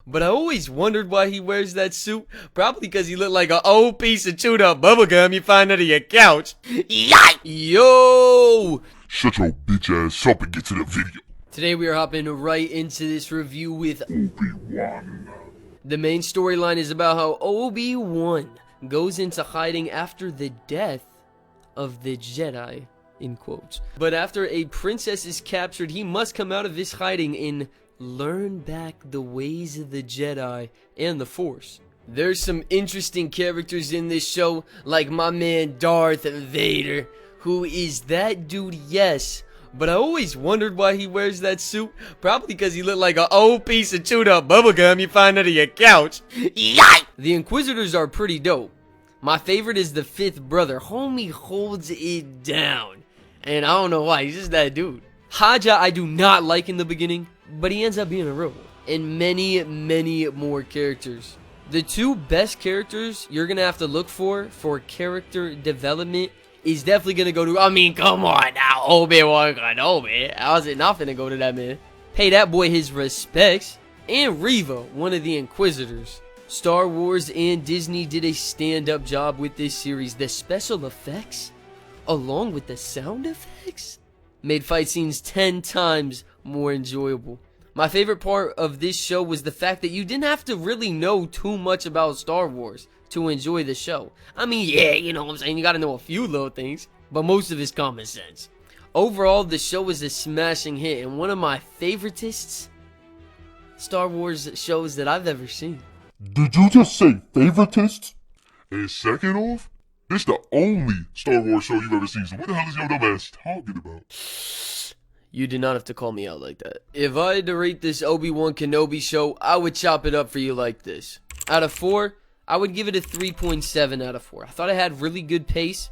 But I always wondered why he wears that suit. Probably because he looked like an old piece of chewed up bubblegum you find under your couch. Yikes! Yo! Shut your bitch ass up and get to the video. Today we are hopping right into this review with Obi-Wan. The main storyline is about how Obi-Wan goes into hiding after the death of the Jedi, in quotes. But after a princess is captured, he must come out of his hiding and learn back the ways of the Jedi and the Force. There's some interesting characters in this show, like my man Darth Vader, who is that dude, yes. But I always wondered why he wears that suit. Probably because he looked like an old piece of chewed up bubblegum you find under your couch. Yikes! The Inquisitors are pretty dope. My favorite is the fifth brother. Homie holds it down. And I don't know why, he's just that dude. Haja I do not like in the beginning, but he ends up being a rebel. And many more characters. The two best characters you're gonna have to look for character development is definitely gonna go to, I mean, come on now, Obi-Wan Kenobi. How's it not gonna go to that man? Pay that boy his respects. And Reva, one of the Inquisitors. Star Wars and Disney did a stand-up job with this series. The special effects, along with the sound effects, made fight scenes 10 times more enjoyable. My favorite part of this show was the fact that you didn't have to really know too much about Star Wars to enjoy the show. I mean, yeah, you know what I'm saying, you gotta know a few little things, but most of it's common sense. Overall, the show was a smashing hit and one of my favoritist Star Wars shows that I've ever seen. Did you just say favoritist? And second off, this the only Star Wars show you've ever seen, so what the hell is your dumb ass talking about? You did not have to call me out like that. If I had to rate this Obi-Wan Kenobi show, I would chop it up for you like this. Out of 4, I would give it a 3.7 out of 4. I thought it had really good pace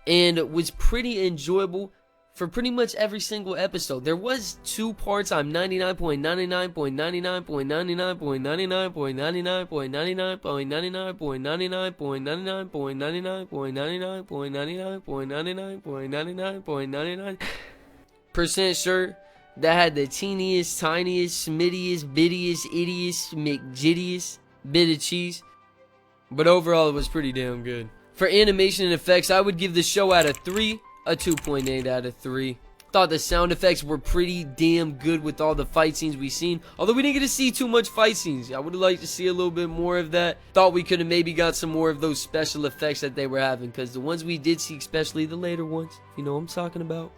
and was pretty enjoyable for pretty much every single episode. There was 2 parts I'm 99.99.99.99.99.99.99.99.99.99% sure that had the teeniest, tiniest, smittiest, bittiest, ittiest, McJittiest bit of cheese. But overall, it was pretty damn good. For animation and effects, I would give the show out of 3, a 2.8 out of 3. Thought the sound effects were pretty damn good with all the fight scenes we seen. Although we didn't get to see too much fight scenes. I would have liked to see a little bit more of that. Thought we could have maybe got some more of those special effects that they were having. Because the ones we did see, especially the later ones, you know what I'm talking about,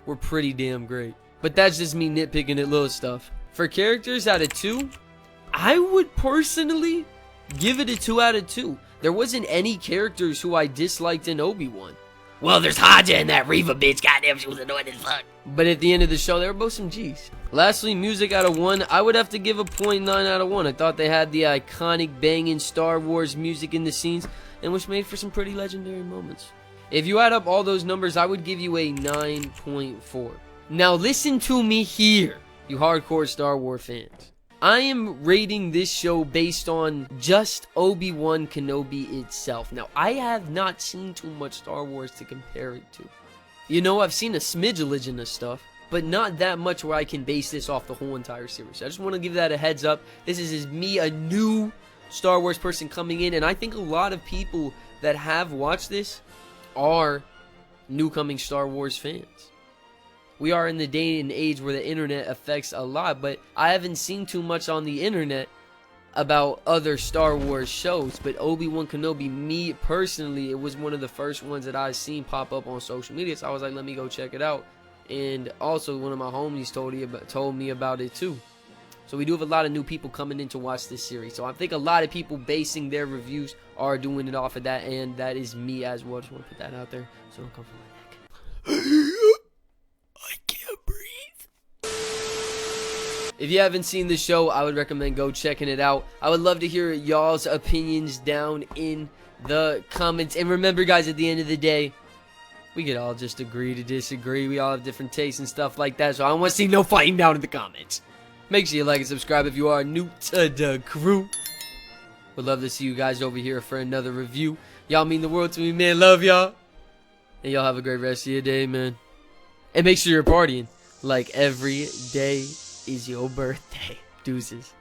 were pretty damn great. But that's just me nitpicking at little stuff. For characters out of 2, I would personally give it a 2 out of 2. There wasn't any characters who I disliked in Obi-Wan. Well, there's Haja and that Reva bitch. Goddamn, she was annoying as fuck. But at the end of the show, they were both some G's. Lastly, music out of 1, I would have to give a 0.9 out of 1. I thought they had the iconic banging Star Wars music in the scenes, and which made for some pretty legendary moments. If you add up all those numbers, I would give you a 9.4. Now listen to me here, you hardcore Star Wars fans. I am rating this show based on just Obi-Wan Kenobi itself. Now, I have not seen too much Star Wars to compare it to. You know, I've seen a smidgelage of stuff, but not that much where I can base this off the whole entire series. I just want to give that a heads up. This is me, a new Star Wars person coming in, and I think a lot of people that have watched this are newcoming Star Wars fans. We are in the day and age where the internet affects a lot, but I haven't seen too much on the internet about other Star Wars shows. But Obi-Wan Kenobi, me personally, it was one of the first ones that I've seen pop up on social media, so I was like, let me go check it out. And also one of my homies told me about it too. So we do have a lot of new people coming in to watch this series, so I think a lot of people basing their reviews are doing it off of that, and that is me as well. Just want to put that out there so don't come from my neck. If you haven't seen the show, I would recommend go checking it out. I would love to hear y'all's opinions down in the comments. And remember, guys, at the end of the day, we could all just agree to disagree. We all have different tastes and stuff like that. So I don't want to see no fighting down in the comments. Make sure you like and subscribe if you are new to the crew. Would love to see you guys over here for another review. Y'all mean the world to me, man. Love y'all. And y'all have a great rest of your day, man. And make sure you're partying like every day is your birthday. Deuces.